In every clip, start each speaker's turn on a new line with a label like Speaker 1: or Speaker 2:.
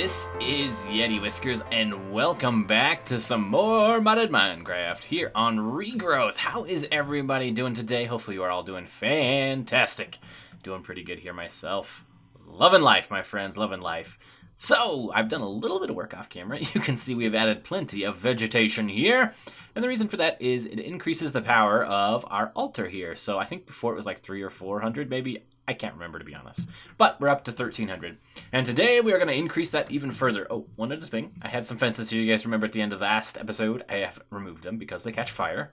Speaker 1: This is YetiWhiskers, and welcome back to some more modded Minecraft here on Regrowth. How is everybody doing today? Hopefully you are all doing fantastic. Doing pretty good here myself. Loving life, my friends, loving life. So, I've done a little bit of work off camera. You can see we've added plenty of vegetation here. And the reason for that is it increases the power of our altar here. So I think before it was like 300 or 400 maybe. I can't remember, to be honest. But we're up to 1,300. And today we are going to increase that even further. Oh, one other thing. I had some fences here. You guys remember at the end of the last episode, I have removed them because they catch fire.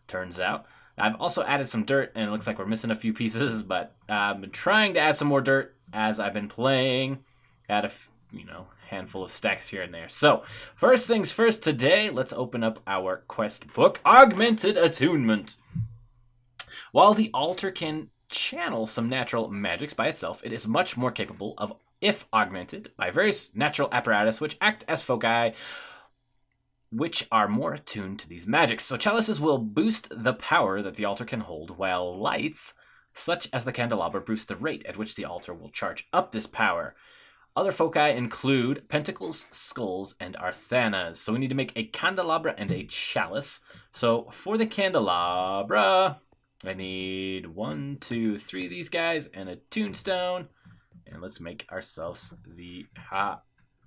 Speaker 1: Turns out. I've also added some dirt, and it looks like we're missing a few pieces. But I've been trying to add some more dirt as I've been playing. Add a handful of stacks here and there. So, first things first today, let's open up our quest book. Augmented Attunement. While the altar can channel some natural magics by itself, it is much more capable of, if augmented, by various natural apparatus which act as foci which are more attuned to these magics. So chalices will boost the power that the altar can hold, while lights, such as the candelabra, boost the rate at which the altar will charge up this power. Other foci include pentacles, skulls, and arthanas. So we need to make a candelabra and a chalice. So for the candelabra, I need 1, 2, 3 of these guys and a tombstone. And let's make ourselves the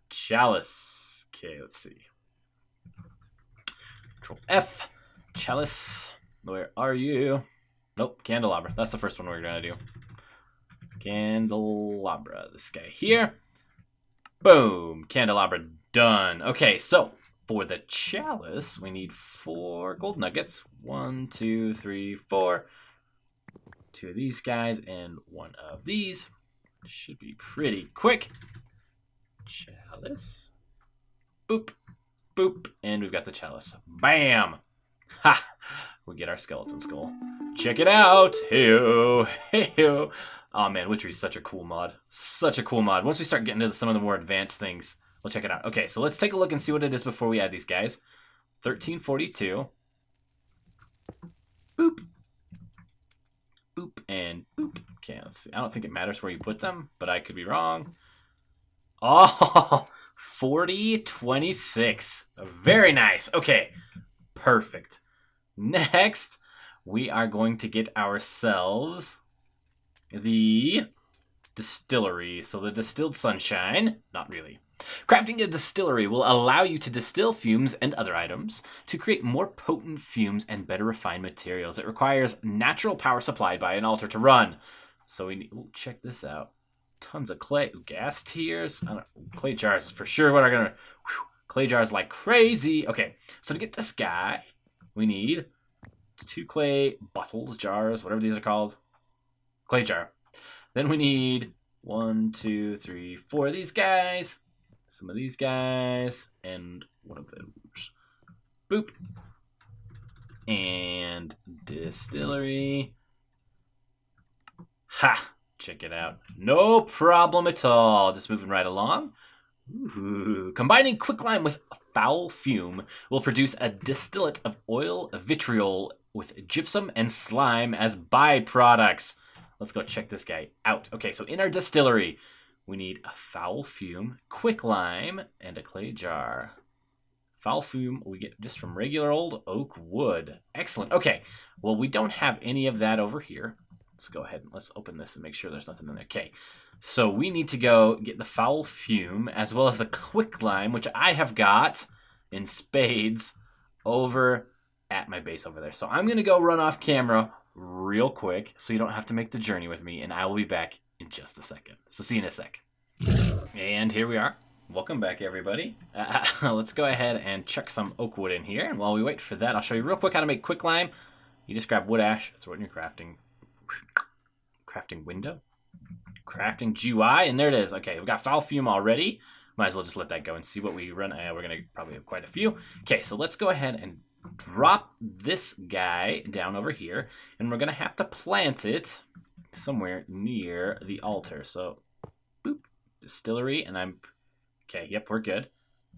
Speaker 1: chalice. Okay, let's see. Control F. Chalice. Where are you? Nope, candelabra. That's the first one we're going to do. Candelabra. This guy here. Boom. Candelabra done. Okay, so for the chalice, we need 4 gold nuggets. 1, 2, 3, 4. 2 of these guys and 1 of these. Should be pretty quick. Chalice. Boop. Boop. And we've got the chalice. Bam! Ha! We get our skeleton skull. Check it out. Hey-o. Hey-o. Oh man, Witchery is such a cool mod. Such a cool mod. Once we start getting into some of the more advanced things, we'll check it out. Okay, so let's take a look and see what it is before we add these guys. 1342. Boop. Boop and boop. Okay, let's see. I don't think it matters where you put them, but I could be wrong. Oh, 4026. Very nice. Okay, perfect. Next, we are going to get ourselves the distillery. So the distilled sunshine, not really. Crafting a distillery will allow you to distill fumes and other items to create more potent fumes and better refined materials. It requires natural power supplied by an altar to run. So we need, check this out. Tons of clay, gas tiers. Clay jars is for sure what are gonna. Clay jars like crazy. Okay, so to get this guy, we need 2 clay bottles, jars, whatever these are called. Clay jar. Then we need 1, 2, 3, 4 of these guys. Some of these guys. And one of those. Boop. And distillery. Ha! Check it out. No problem at all. Just moving right along. Ooh. Combining quicklime with foul fume will produce a distillate of oil vitriol with gypsum and slime as byproducts. Let's go check this guy out. Okay, so in our distillery, we need a foul fume, quicklime, and a clay jar. Foul fume we get just from regular old oak wood. Excellent. Okay, well, we don't have any of that over here. Let's go ahead and let's open this and make sure there's nothing in there. Okay, so we need to go get the foul fume as well as the quicklime, which I have got in spades over at my base over there. So I'm going to go run off camera real quick so you don't have to make the journey with me, and I will be back in just a second. So see you in a sec. And here we are. Welcome back, everybody. Let's go ahead and chuck some oak wood in here, and while we wait for that, I'll show you real quick how to make quicklime. You just grab wood ash. That's what you're crafting. Crafting window. Crafting GUI, and there it is. Okay, we've got foul fume already. Might as well just let that go and see what we run. We're going to probably have quite a few. Okay, so let's go ahead and drop this guy down over here, and we're going to have to plant it somewhere near the altar. So, boop, distillery, and I'm, okay, yep, we're good.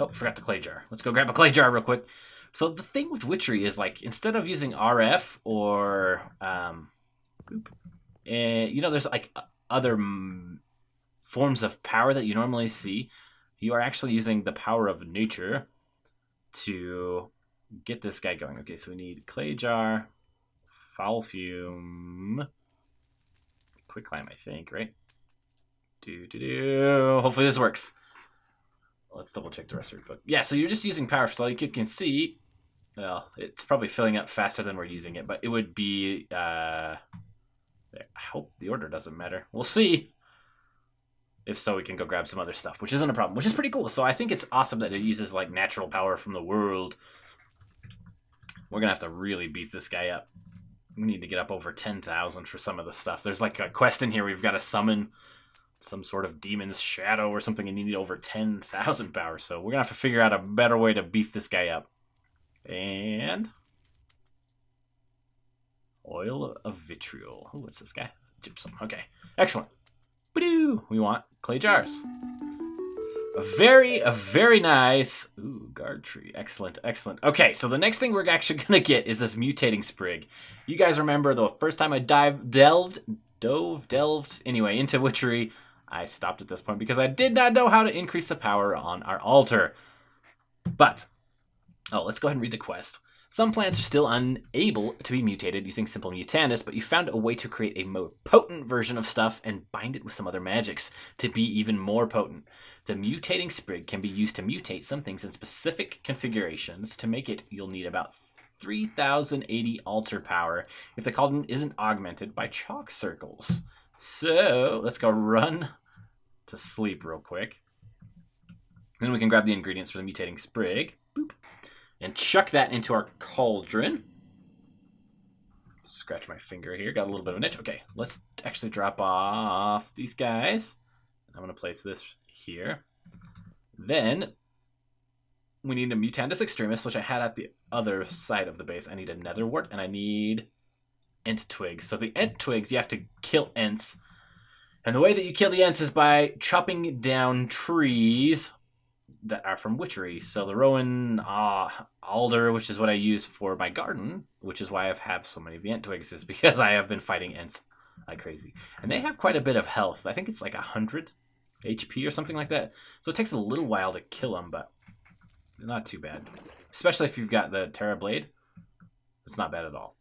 Speaker 1: Oh, forgot the clay jar. Let's go grab a clay jar real quick. So the thing with Witchery is, like, instead of using RF or, boop, there's, like, other forms of power that you normally see, you are actually using the power of nature to get this guy going. Okay, so we need clay jar, foul fume, quick climb, I think, right? Hopefully this works. Let's double check the rest of your book. Yeah, so you're just using power. So like you can see, well, it's probably filling up faster than we're using it, but it would be, I hope the order doesn't matter. We'll see. If so, we can go grab some other stuff, which isn't a problem, which is pretty cool. So I think it's awesome that it uses like natural power from the world. We're going to have to really beef this guy up. We need to get up over 10,000 for some of the stuff. There's like a quest in here. We've got to summon some sort of demon's shadow or something, and you need over 10,000 power. So we're going to have to figure out a better way to beef this guy up. And oil of vitriol. Oh, what's this guy? Gypsum. Okay, excellent. We want clay jars. A very nice. Ooh, guard tree. Excellent, excellent. Okay, so the next thing we're actually gonna get is this mutating sprig. You guys remember the first time I delved anyway into Witchery, I stopped at this point because I did not know how to increase the power on our altar. But let's go ahead and read the quest. Some plants are still unable to be mutated using simple mutandis, but you found a way to create a more potent version of stuff and bind it with some other magics to be even more potent. The mutating sprig can be used to mutate some things in specific configurations. To make it, you'll need about 3,080 altar power if the cauldron isn't augmented by chalk circles. So let's go run to sleep real quick. Then we can grab the ingredients for the mutating sprig. Boop. And chuck that into our cauldron. Scratch my finger here. Got a little bit of an itch. Okay, let's actually drop off these guys. I'm going to place this here. Then we need a Mutandis Extremis, which I had at the other side of the base. I need a Netherwort, and I need Ent Twigs. So the Ent Twigs, you have to kill Ents. And the way that you kill the Ents is by chopping down trees that are from Witchery. So the Rowan Alder, which is what I use for my garden, which is why I have so many of the Ent Twigs, is because I have been fighting Ents like crazy. And they have quite a bit of health. I think it's like 100 HP or something like that. So it takes a little while to kill them, but not too bad. Especially if you've got the Terra Blade. It's not bad at all.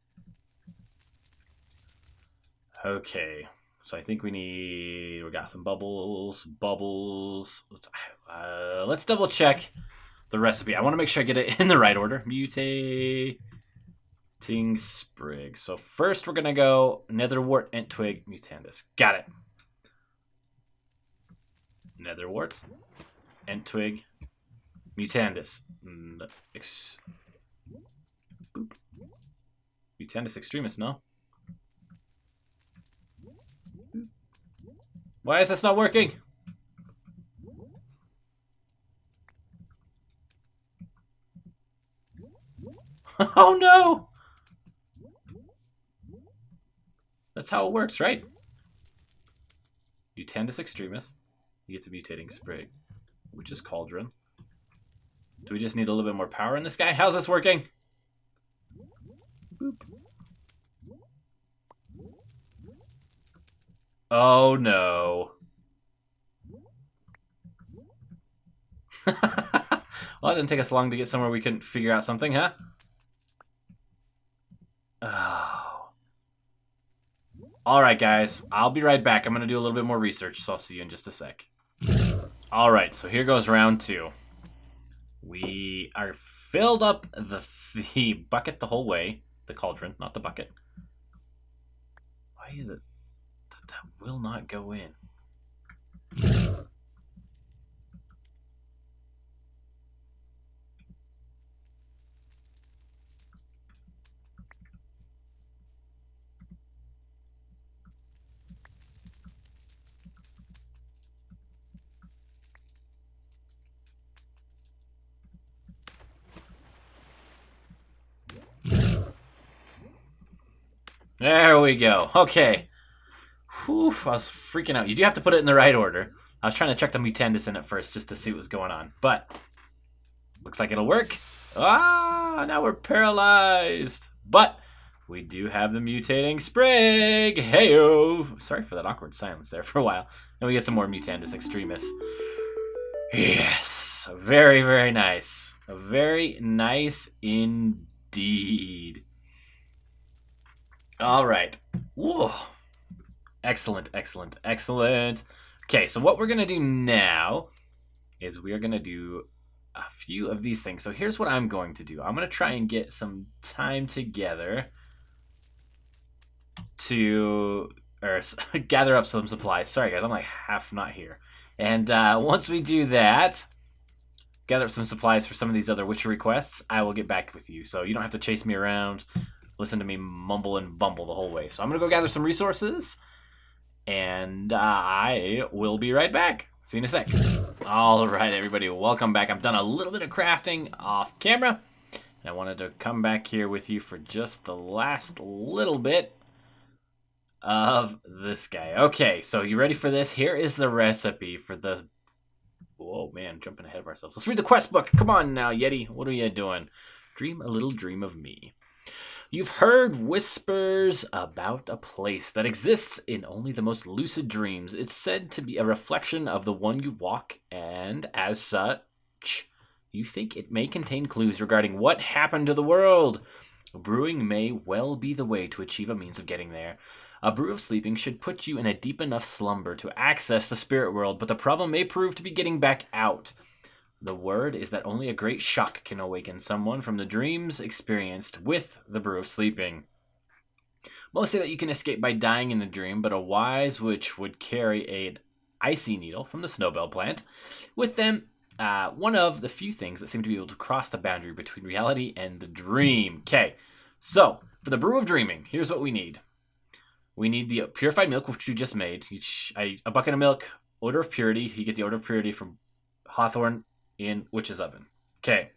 Speaker 1: Okay. So I think we got some bubbles. Let's double check the recipe. I want to make sure I get it in the right order. Mutating sprig. So first we're going to go Netherwort, Ent Twig, Mutandis. Got it. Netherwort, Ent Twig, Mutandis. Boop. Mutandis Extremis, no? Why is this not working? Oh no! That's how it works, right? Mutandis Extremis. You get the mutating sprig, which is Cauldron. Do we just need a little bit more power in this guy? How's this working? Boop. Oh no. Well, it didn't take us long to get somewhere we couldn't figure out something, huh? Oh. Alright, guys. I'll be right back. I'm going to do a little bit more research, so I'll see you in just a sec. Alright, so here goes round 2. We are filled up the bucket the whole way. The cauldron, not the bucket. Why is it that will not go in? There we go. Okay. Whew, I was freaking out. You do have to put it in the right order. I was trying to check the Mutandis in at first just to see what was going on. But looks like it'll work. Ah, now we're paralyzed. But We do have the mutating sprig. Heyo! Sorry for that awkward silence there for a while. And we get some more mutandis extremis. Yes, very, very nice. Very nice indeed. All right. Whoa. Excellent, excellent, excellent. Okay, so what we're going to do now is we are going to do a few of these things. So here's what I'm going to do. I'm going to try and get some time together to gather up some supplies. Sorry, guys, I'm like half not here. And once we do that, gather up some supplies for some of these other witchery quests, I will get back with you. So you don't have to chase me around, listen to me mumble and bumble the whole way. So I'm going to go gather some resources, and I will be right back. See you in a sec. All right, everybody, welcome back. I've done a little bit of crafting off camera, and I wanted to come back here with you for just the last little bit of this guy. Okay, so you ready for this? Here is the recipe for the... Whoa, man, jumping ahead of ourselves. Let's read the quest book. Come on now, Yeti. What are you doing? Dream a little dream of me. You've heard whispers about a place that exists in only the most lucid dreams. It's said to be a reflection of the one you walk, and as such, you think it may contain clues regarding what happened to the world. Brewing may well be the way to achieve a means of getting there. A brew of sleeping should put you in a deep enough slumber to access the spirit world, but the problem may prove to be getting back out. The word is that only a great shock can awaken someone from the dreams experienced with the brew of sleeping. Most say that you can escape by dying in the dream, but a wise witch would carry an icy needle from the snowbell plant with them, one of the few things that seem to be able to cross the boundary between reality and the dream. Okay, so for the brew of dreaming, here's what we need. We need the purified milk, which we just made. A bucket of milk, odor of purity. You get the odor of purity from Hawthorne in Witch's Oven. Okay.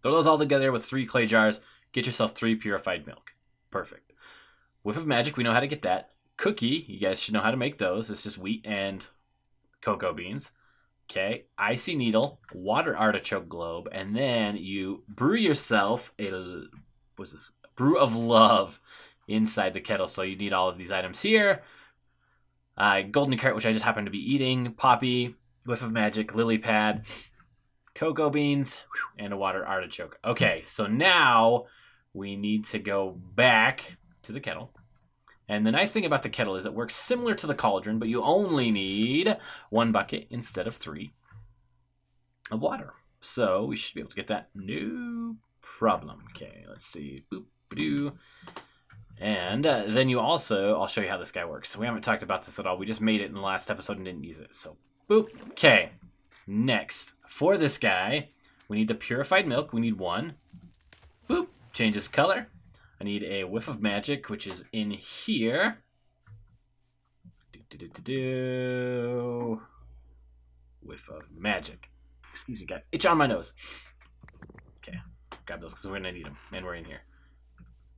Speaker 1: Throw those all together with 3 clay jars. Get yourself 3 purified milk. Perfect. Whiff of magic, we know how to get that. Cookie, you guys should know how to make those. It's just wheat and cocoa beans. Okay. Icy needle, water artichoke globe, and then you brew yourself brew of love inside the kettle. So you need all of these items here. Golden carrot, which I just happen to be eating. Poppy, whiff of magic, lily pad, cocoa beans, and a water artichoke. Okay, so now we need to go back to the kettle. And the nice thing about the kettle is it works similar to the cauldron, but you only need 1 bucket instead of 3 of water. So we should be able to get that no problem. Okay, let's see. Boop, ba-doo. And then you also, I'll show you how this guy works. So we haven't talked about this at all. We just made it in the last episode and didn't use it. So, boop. Okay. Next, for this guy, we need the purified milk. We need 1. Boop. Changes color. I need a whiff of magic, which is in here. Whiff of magic. Excuse me, got itch on my nose. Okay. Grab those because we're going to need them. And we're in here.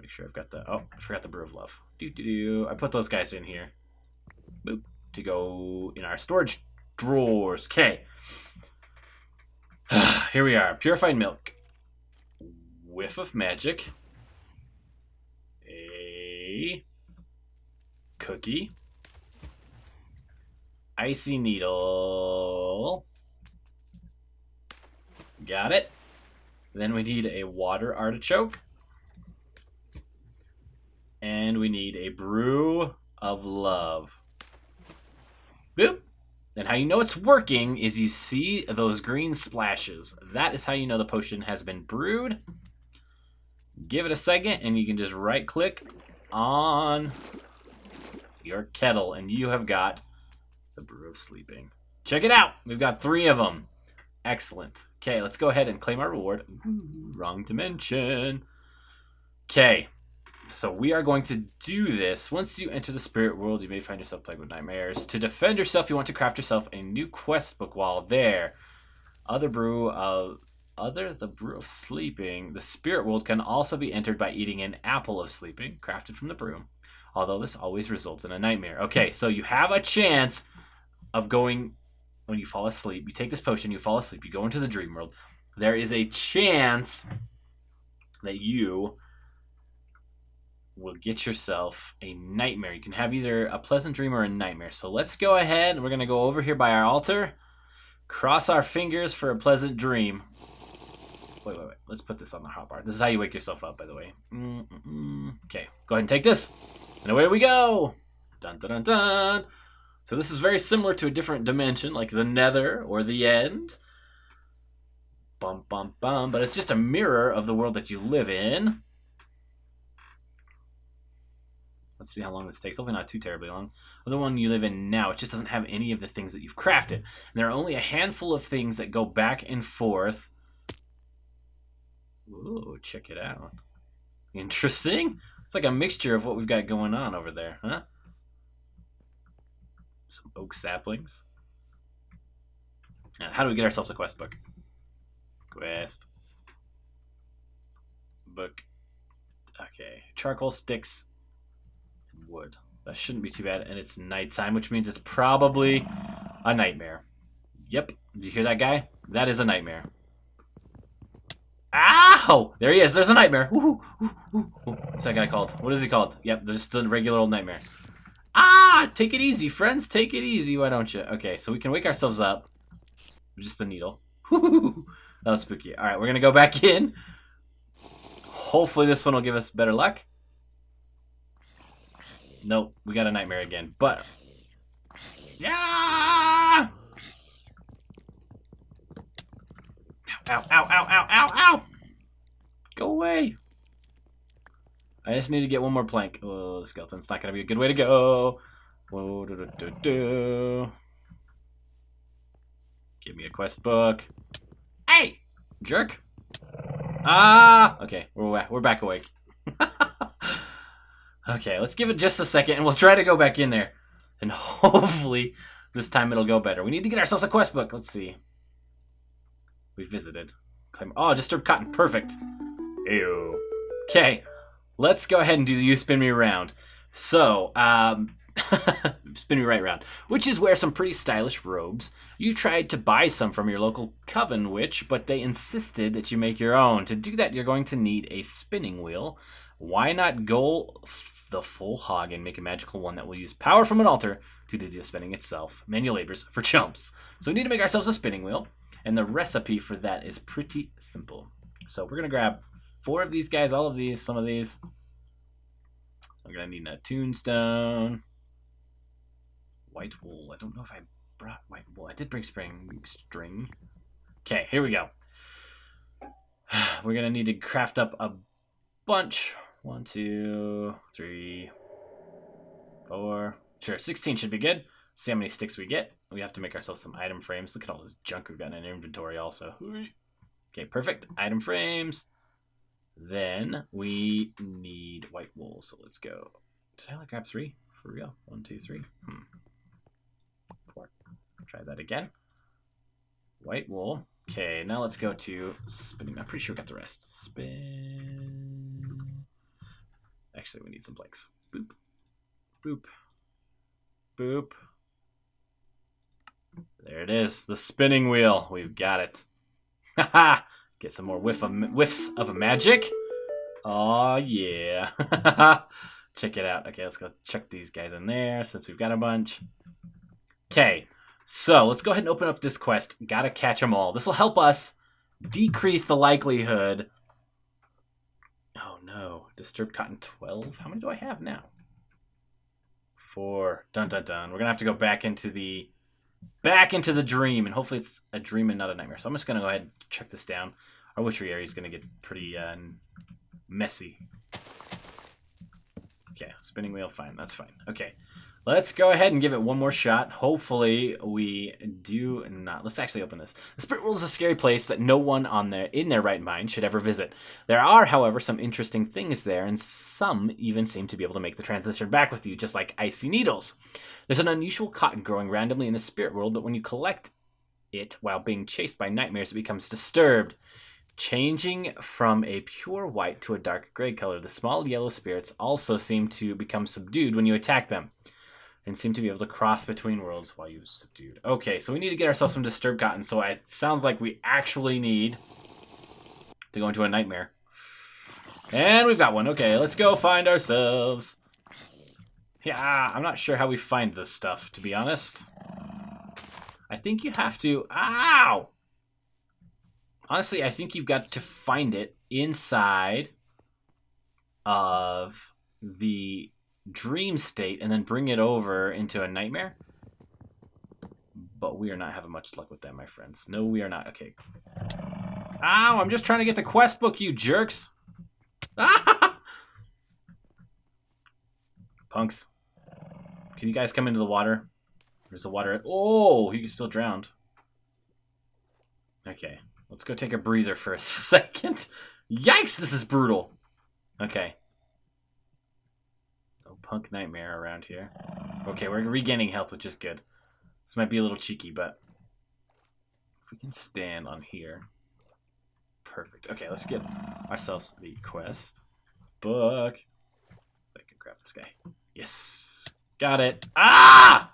Speaker 1: Make sure I've got the... Oh, I forgot the brew of love. I put those guys in here. Boop. To go in our storage drawers. Okay. Here we are. Purified milk. Whiff of magic. A cookie. Icy needle. Got it. Then we need a water artichoke. And we need a brew of love. Boop. And how you know it's working is you see those green splashes. That is how you know the potion has been brewed. Give it a second and you can just right click on your kettle and you have got the brew of sleeping. Check it out. We've got 3 of them. Excellent. Okay, let's go ahead and claim our reward. Ooh, wrong dimension. Okay. So we are going to do this. Once you enter the spirit world, you may find yourself plagued with nightmares. To defend yourself, you want to craft yourself a new quest book while there. The brew of sleeping. The spirit world can also be entered by eating an apple of sleeping, crafted from the brew. Although this always results in a nightmare. Okay, so you have a chance of going when you fall asleep. You take this potion, you fall asleep, you go into the dream world. There is a chance that you will get yourself a nightmare. You can have either a pleasant dream or a nightmare. So let's go ahead and we're going to go over here by our altar. Cross our fingers for a pleasant dream. Wait. Let's put this on the hotbar. This is how you wake yourself up, by the way. Okay, go ahead and take this. And away we go. Dun, dun, dun, dun. So this is very similar to a different dimension, like the nether or the end. Bum, bum, bum. But it's just a mirror of the world that you live in. Let's see how long this takes. Hopefully not too terribly long. The one you live in now, it just doesn't have any of the things that you've crafted. And there are only a handful of things that go back and forth. Ooh, check it out. Interesting. It's like a mixture of what we've got going on over there, huh? Some oak saplings. Now, how do we get ourselves a quest book? Quest book. Okay. Charcoal, sticks, and wood. That shouldn't be too bad. And it's nighttime, which means it's probably a nightmare. Yep. Did you hear that guy? That is a nightmare. Ow! There he is. There's a nightmare. What's that guy called? What is he called? Yep, just a regular old nightmare. Ah! Take it easy, friends. Take it easy. Why don't you? Okay, so we can wake ourselves up. Just the needle. That was spooky. All right, we're going to go back in. Hopefully this one will give us better luck. Nope, we got a nightmare again. But... yeah! Ow, ow, ow, ow, ow, ow! Go away. I just need to get one more plank. Oh, the skeleton's not going to be a good way to go. Whoa, Give me a quest book. Hey! Jerk. Ah! Okay, we're back awake. Okay, let's give it just a second and we'll try to go back in there. And hopefully this time it'll go better. We need to get ourselves a quest book. Let's see. We visited. Oh, disturbed cotton. Perfect. Ew. Okay. Let's go ahead and do the You Spin Me Around. So, spin me right round. Which is wear some pretty stylish robes. You tried to buy some from your local coven witch, but they insisted that you make your own. To do that, you're going to need a spinning wheel. Why not go the full hog and make a magical one that will use power from an altar to do the spinning itself? Manual labors for chumps. So we need to make ourselves a spinning wheel. And the recipe for that is pretty simple. So we're going to grab 4 of these guys, all of these, some of these. I'm going to need a tombstone. White wool. I don't know if I brought white wool. I did bring string. Okay, here we go. We're going to need to craft up a bunch. 1, 2, 3, 4. Sure, 16 should be good. See how many sticks we get. We have to make ourselves some item frames. Look at all this junk we've got in our inventory also. Okay, perfect. Item frames. Then we need white wool. So let's go. Did I only grab 3? For real? 1, 2, 3. 4. Try that again. White wool. Okay, now let's go to spinning. I'm pretty sure we got the rest. Spin. Actually, we need some planks. Boop. Boop. Boop. There it is, the spinning wheel. We've got it. Haha! Get some more whiffs of magic. Oh yeah. Check it out. Okay, let's go chuck these guys in there since we've got a bunch. Okay, so let's go ahead and open up this quest. Gotta catch them all. This will help us decrease the likelihood. Oh no, disturbed cotton 12. How many do I have now? 4. Dun dun dun. We're gonna have to go back into the dream, and hopefully it's a dream and not a nightmare. So I'm just gonna go ahead and check this down. Our witchery area is gonna get pretty messy. Okay, spinning wheel, fine, that's fine. Okay, let's go ahead and give it one more shot. Hopefully we do not. Let's actually open this. The spirit world is a scary place that no one in their right mind should ever visit. There are, however, some interesting things there, and some even seem to be able to make the transition back with you, just like icy needles. There's an unusual cotton growing randomly in the spirit world, but when you collect it while being chased by nightmares, it becomes disturbed. Changing from a pure white to a dark gray color, the small yellow spirits also seem to become subdued when you attack them, and seem to be able to cross between worlds while you're subdued. Okay, so we need to get ourselves some disturbed cotton, so it sounds like we actually need to go into a nightmare. And we've got one. Okay, let's go find ourselves. Yeah, I'm not sure how we find this stuff, to be honest. I think you have to... Ow! Honestly, I think you've got to find it inside of the dream state and then bring it over into a nightmare. But we are not having much luck with that, my friends. No, we are not. Okay. Ow, I'm just trying to get the quest book, you jerks. Punks. Can you guys come into the water? Where's the water at? Oh, he still drowned. Okay. Let's go take a breather for a second. Yikes, this is brutal. Okay. No punk nightmare around here. Okay, we're regaining health, which is good. This might be a little cheeky, but if we can stand on here. Perfect. Okay, let's get ourselves the quest book. I can grab this guy. Yes. Got it. Ah!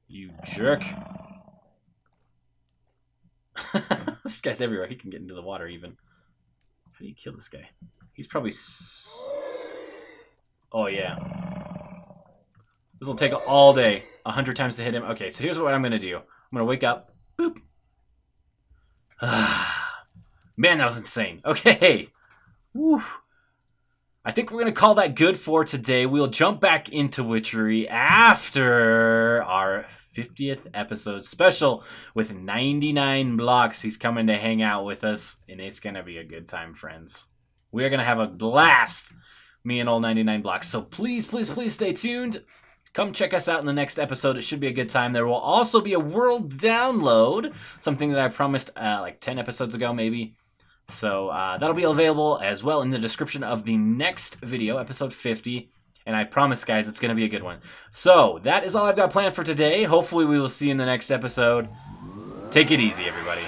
Speaker 1: You jerk. This guy's everywhere. He can get into the water even. How do you kill this guy? He's probably... Oh, yeah. This will take all day. 100 times to hit him. Okay, so here's what I'm going to do. I'm going to wake up. Boop. Man, that was insane. Okay. Woo. I think we're going to call that good for today. We'll jump back into Witchery after our 50th episode special with 99 blocks. He's coming to hang out with us, and it's going to be a good time, friends. We are going to have a blast, me and old 99 blocks. So please, please, please stay tuned. Come check us out in the next episode. It should be a good time. There will also be a world download, something that I promised like 10 episodes ago, maybe. So that'll be available as well in the description of the next video, episode 50. And I promise, guys, it's going to be a good one. So that is all I've got planned for today. Hopefully we will see you in the next episode. Take it easy, everybody.